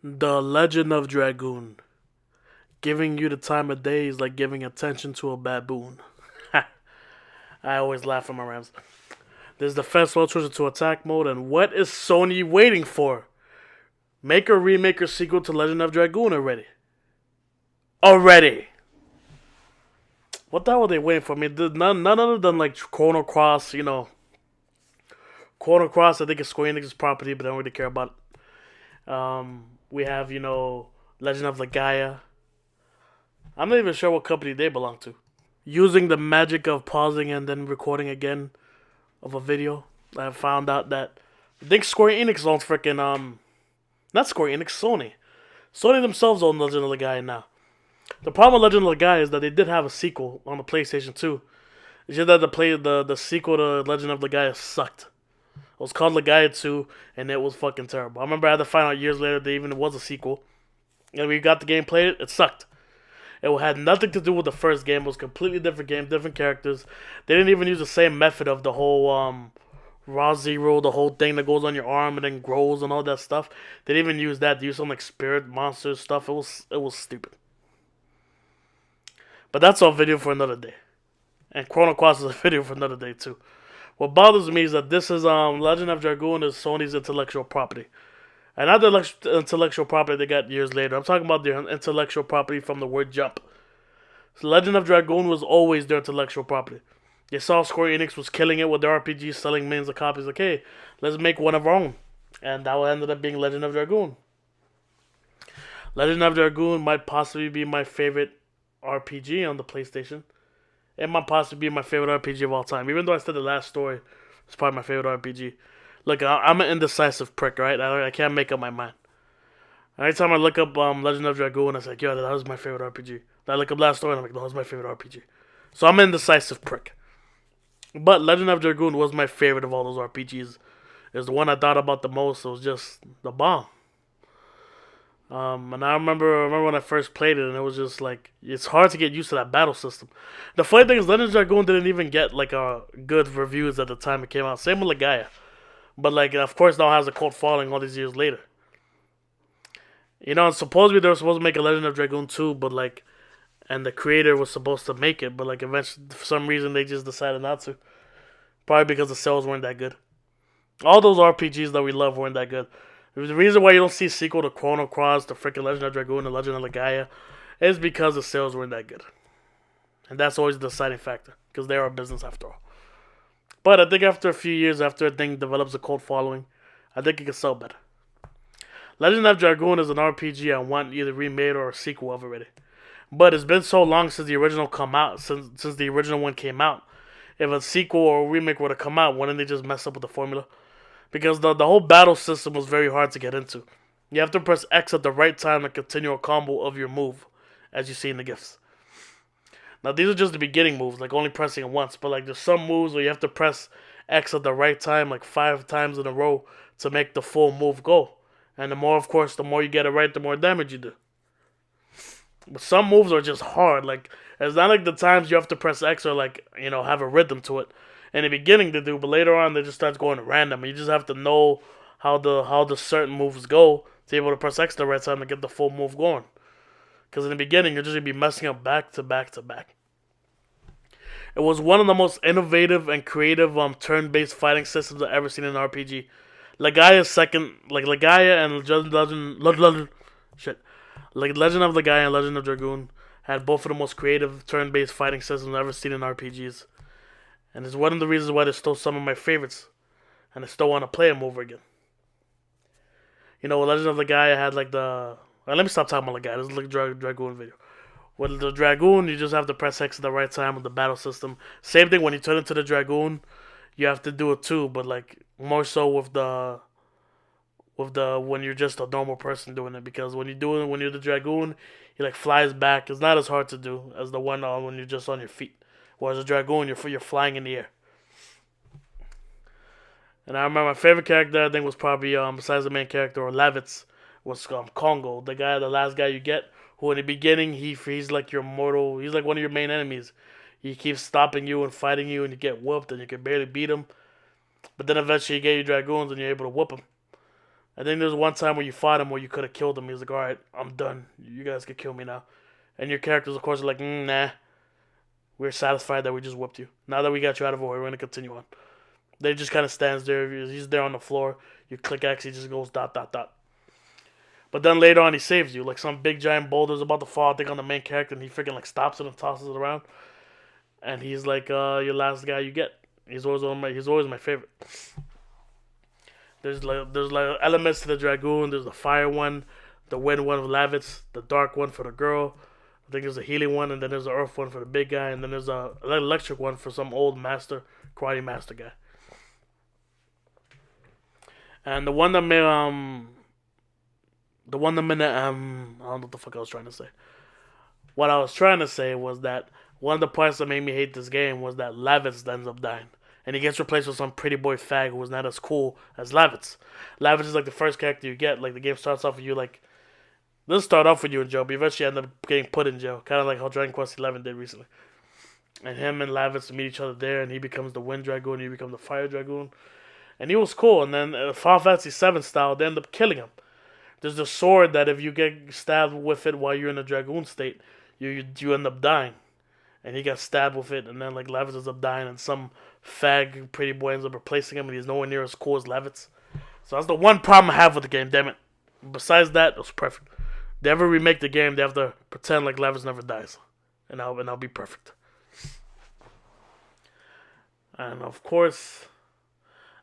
The Legend of Dragoon. Giving you the time of day is like giving attention to a baboon. I always laugh at my rams. This defense well switches to attack mode, and what is Sony waiting for? Make a remake or sequel to Legend of Dragoon already. Already! What the hell were they waiting for? I mean, none other than like Chrono Cross, Chrono Cross, I think it's Square Enix's property, but I don't really care about it. We have, Legend of Legaia. I'm not even sure what company they belong to. Using the magic of pausing and then recording again of a video, I found out that I think Square Enix owns freaking not Square Enix, Sony. Sony themselves own Legend of Legaia now. The problem with Legend of Legaia is that they did have a sequel on the PlayStation 2. It's just that the sequel to Legend of Legaia sucked. It was called Legaia 2, and it was fucking terrible. I remember I had to find out years later that even was a sequel. And we got the game, played it, it sucked. It had nothing to do with the first game. It was a completely different game, different characters. They didn't even use the same method of the whole raw zero, the whole thing that goes on your arm and then grows and all that stuff. They didn't even use that. They used some like spirit monster stuff. It was stupid. But that's a video for another day. And Chrono Cross is a video for another day too. What bothers me is that this is Legend of Dragoon is Sony's intellectual property. And not the intellectual property they got years later. I'm talking about their intellectual property from the word jump. So Legend of Dragoon was always their intellectual property. They saw Square Enix was killing it with their RPGs, selling millions of copies. Like, hey, let's make one of our own. And that ended up being Legend of Dragoon. Legend of Dragoon might possibly be my favorite RPG on the PlayStation. It might possibly be my favorite RPG of all time. Even though I said the last story was probably my favorite RPG. Look, I'm an indecisive prick, right? I can't make up my mind. Every time I look up Legend of Dragoon, I say, yo, that was my favorite RPG. I look up last story, and I'm like, that was my favorite RPG. So I'm an indecisive prick. But Legend of Dragoon was my favorite of all those RPGs. It was the one I thought about the most. It was just the bomb. And I remember when I first played it, and it was just like it's hard to get used to that battle system. The funny thing is, Legend of Dragoon didn't even get like good reviews at the time it came out. Same with Legaia, but like of course now has a cult following all these years later. And supposedly they were supposed to make a Legend of Dragoon 2, but like, and the creator was supposed to make it, but like eventually for some reason they just decided not to. Probably because the sales weren't that good. All those RPGs that we love weren't that good. The reason why you don't see sequel to Chrono Cross, the freaking Legend of Dragoon, and Legend of Legaia is because the sales weren't that good. And that's always the deciding factor, because they are a business after all. But I think after a few years, after a thing develops a cult following, I think it can sell better. Legend of Dragoon is an RPG I want either remade or a sequel of already. But it's been so long since the original come out, since the original one came out. If a sequel or a remake were to come out, wouldn't they just mess up with the formula? Because the whole battle system was very hard to get into. You have to press X at the right time to continue a combo of your move, as you see in the GIFs. Now these are just the beginning moves, like only pressing it once, but like there's some moves where you have to press X at the right time, like 5 times in a row, to make the full move go. And the more, of course, the more you get it right, the more damage you do. But some moves are just hard. Like it's not like the times you have to press X or like have a rhythm to it. In the beginning they do, but later on they just start going random. You just have to know how the certain moves go to be able to press X the right time to get the full move going. Because in the beginning you're just gonna be messing up back to back to back. It was one of the most innovative and creative turn-based fighting systems I've ever seen in an RPG. Legaia's second, like Legaia and Legend of Legaia and Legend of Dragoon had both of the most creative turn-based fighting systems I've ever seen in RPGs. And it's one of the reasons why they're still some of my favorites. And I still want to play them over again. Legend of Legaia had like the... let me stop talking about Legaia. This is like a Dragoon video. With the Dragoon, you just have to press X at the right time with the battle system. Same thing when you turn into the Dragoon, you have to do it too, but like more so with the when you're just a normal person doing it, because when you're the Dragoon, he like flies back. It's not as hard to do as the one when you're just on your feet. Whereas a Dragoon, you're flying in the air. And I remember my favorite character, I think, was probably besides the main character or Lavitz, was Congo, the last guy you get, who in the beginning he's like your mortal, he's like one of your main enemies. He keeps stopping you and fighting you, and you get whooped, and you can barely beat him. But then eventually you get your Dragoons, and you're able to whoop him. I think there's one time where you fought him where you could have killed him. He's like, all right, I'm done. You guys can kill me now. And your characters, of course, are like, nah. We're satisfied that we just whooped you. Now that we got you out of the way, we're going to continue on. They just kind of stands there. He's there on the floor. You click X, he just goes dot, dot, dot. But then later on, he saves you. Like some big giant boulder's about to fall, I think, on the main character, and he freaking like stops it and tosses it around. And he's like, your last guy you get. He's always my favorite. There's like elements to the Dragoon. There's the fire one, the wind one of Lavitz, the dark one for the girl. I think there's a healing one, and then there's the earth one for the big guy, and then there's a electric one for some old master, karate master guy. And the one that made I don't know what the fuck I was trying to say. What I was trying to say was that one of the parts that made me hate this game was that Lavitz ends up dying. And he gets replaced with some pretty boy fag who was not as cool as Lavitz. Lavitz is like the first character you get. Like the game starts off with you like, doesn't start off with you in jail, but you eventually end up getting put in jail. Kind of like how Dragon Quest XI did recently. And him and Lavitz meet each other there, and he becomes the Wind Dragoon, and you become the Fire Dragoon. And he was cool. And then Final Fantasy VII style, they end up killing him. There's the sword that if you get stabbed with it while you're in the Dragoon state, you end up dying. And he got stabbed with it, and then like Lavitz ends up dying, and some fag pretty boy ends up replacing him, and he's nowhere near as cool as Lavitz. So that's the one problem I have with the game, damn it. Besides that, it was perfect. They ever remake the game, they have to pretend like Lavitz never dies. And I'll be perfect. And of course,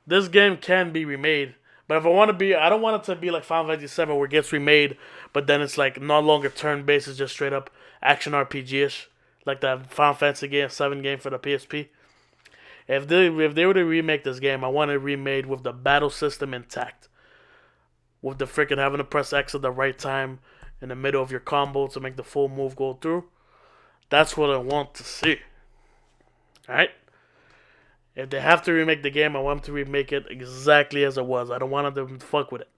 this game can be remade. But if I want to be, I don't want it to be like Final Fantasy VII where it gets remade, but then it's like no longer turn-based, it's just straight up action RPG-ish. Like that Final Fantasy game, 7 game for the PSP. If they were to remake this game, I want it remade with the battle system intact. With the freaking having to press X at the right time in the middle of your combo to make the full move go through. That's what I want to see. Alright? If they have to remake the game, I want them to remake it exactly as it was. I don't want them to fuck with it.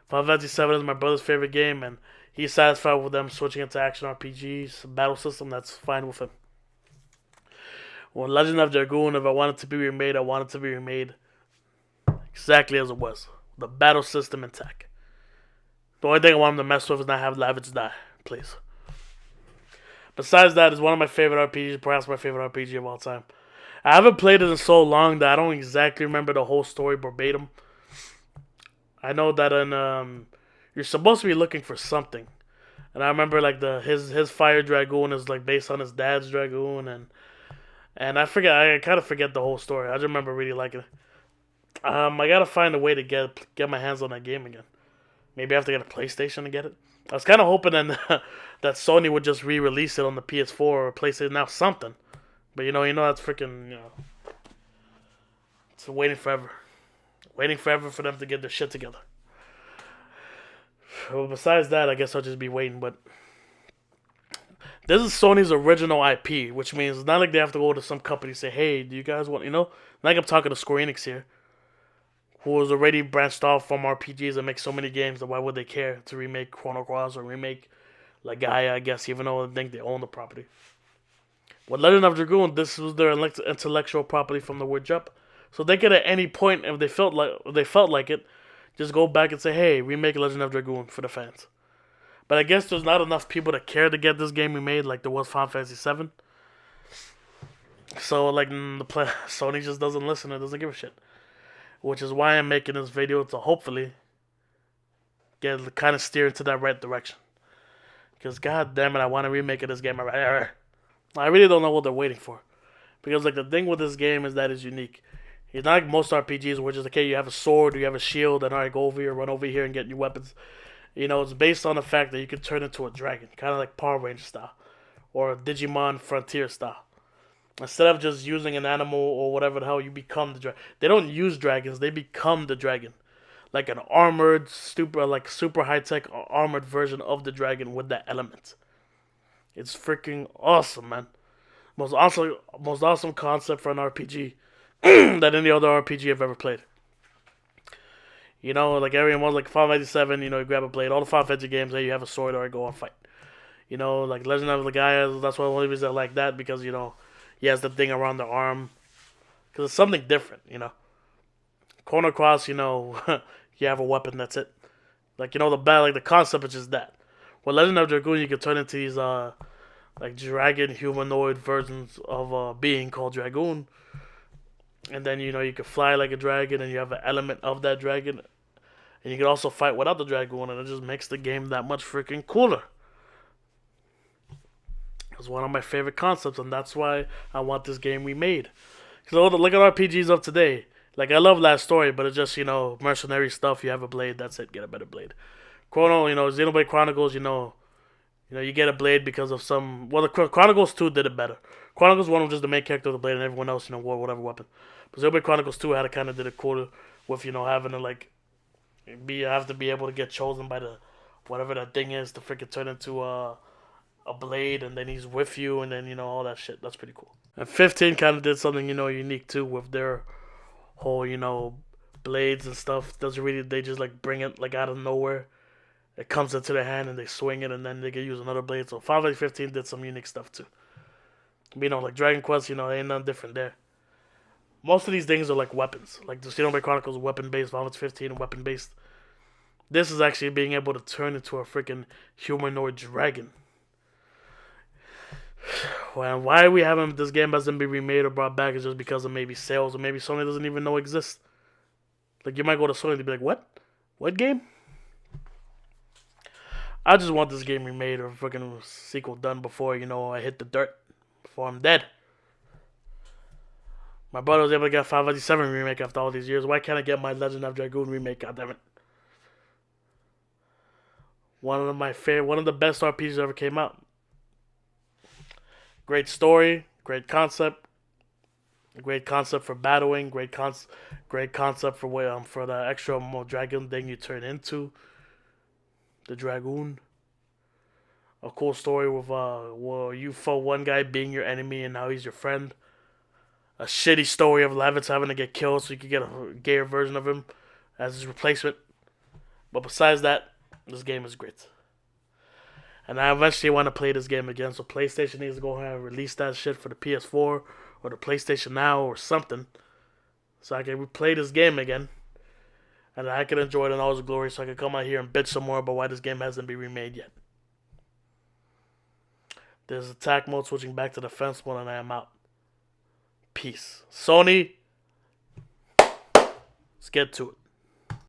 Final Fantasy VII is my brother's favorite game, and he's satisfied with them switching into action RPGs, battle system, that's fine with him. Well, Legend of Dragoon, if I want it to be remade, I want it to be remade exactly as it was. The battle system intact. The only thing I want them to mess with is not have Lavitz die, please. Besides that, it's one of my favorite RPGs, perhaps my favorite RPG of all time. I haven't played it in so long that I don't exactly remember the whole story verbatim. I know that you're supposed to be looking for something. And I remember like his Fire Dragoon is like based on his dad's Dragoon, and I kind of forget the whole story. I just remember really liking it. I gotta find a way to get my hands on that game again. Maybe I have to get a PlayStation to get it. I was kind of hoping that Sony would just re-release it on the PS4 or PlayStation Now, something. But you know that's freaking, it's waiting forever. Waiting forever for them to get their shit together. Well, besides that, I guess I'll just be waiting, but this is Sony's original IP, which means it's not like they have to go to some company and say, hey, do you guys want, like I'm talking to Square Enix here, who was already branched off from RPGs and make so many games that why would they care to remake Chrono Cross or remake Gaia, I guess, even though I think they own the property. With Legend of Dragoon, this was their intellectual property from the word jump. So they could at any point, if they felt like it, just go back and say, hey, remake Legend of Dragoon for the fans. But I guess there's not enough people that care to get this game remade like there was Final Fantasy VII. So, Sony just doesn't listen and doesn't give a shit. Which is why I'm making this video to hopefully kind of steer into that right direction. Because, god damn it, I want to remake this game. I really don't know what they're waiting for. Because, the thing with this game is that it's unique. It's not like most RPGs where just, okay, you have a sword or you have a shield and, alright, go over here, run over here and get your weapons. It's based on the fact that you can turn into a dragon. Kind of like Power Ranger style. Or Digimon Frontier style. Instead of just using an animal or whatever the hell, you become the dragon. They don't use dragons, they become the dragon. Like an armored, super high-tech armored version of the dragon with that element. It's freaking awesome, man. Most awesome concept for an RPG than any other RPG I've ever played. Everyone was like Final Fantasy VII, you grab a blade. All the Final Fantasy games, you have a sword or go and fight. Legend of the Gaia, that's why the only reason I like that, because, he has the thing around the arm. Because it's something different, Chrono Cross, you have a weapon. That's it. Like the bad, like the concept is just that. With Legend of Dragoon, you can turn into these like dragon humanoid versions of a being called Dragoon, and then you can fly like a dragon, and you have an element of that dragon, and you can also fight without the Dragoon, and it just makes the game that much freaking cooler. It's one of my favorite concepts, and that's why I want this game remade. Because look at RPGs of today. Like, I love that story, but it's just, mercenary stuff. You have a blade, that's it, get a better blade. Xenoblade Chronicles, you get a blade because of some. Well, the Chronicles 2 did it better. Chronicles 1 was just the main character of the blade, and everyone else, wore whatever weapon. But Xenoblade Chronicles 2 had kind of did it cooler with, having to, like, have to be able to get chosen by the. Whatever that thing is to freaking turn into a blade, and then he's with you, and then, all that shit. That's pretty cool. And 15 kind of did something, unique too with their whole, blades and stuff. Doesn't really, they just, like, bring it, like, out of nowhere. It comes into their hand and they swing it, and then they can use another blade. So Final Fantasy 15 did some unique stuff too. Like Dragon Quest, ain't nothing different there. Most of these things are like weapons. Like the Xenoblade Chronicles weapon based, Final Fantasy 15 weapon based. This is actually being able to turn into a freaking humanoid dragon. Well, why this game hasn't been remade or brought back is just because of maybe sales, or maybe Sony doesn't even know exists. Like, you might go to Sony and be like, what? What game? I just want this game remade or a freaking sequel done before, I hit the dirt. Before I'm dead. My brother was able to get Final Fantasy 7 remake after all these years. Why can't I get my Legend of Dragoon remake? Goddammit. One of the best RPGs ever came out. Great story, great concept for battling, great concept for the extra more dragon thing you turn into. The Dragoon. A cool story with you fought one guy being your enemy and now he's your friend. A shitty story of Levitz having to get killed so you could get a gayer version of him as his replacement. But besides that, this game is great. And I eventually want to play this game again, so PlayStation needs to go ahead and release that shit for the PS4 or the PlayStation Now or something. So I can replay this game again. And I can enjoy it in all its glory, so I can come out here and bitch some more about why this game hasn't been remade yet. There's attack mode, switching back to defense mode, and I am out. Peace. Sony, let's get to it.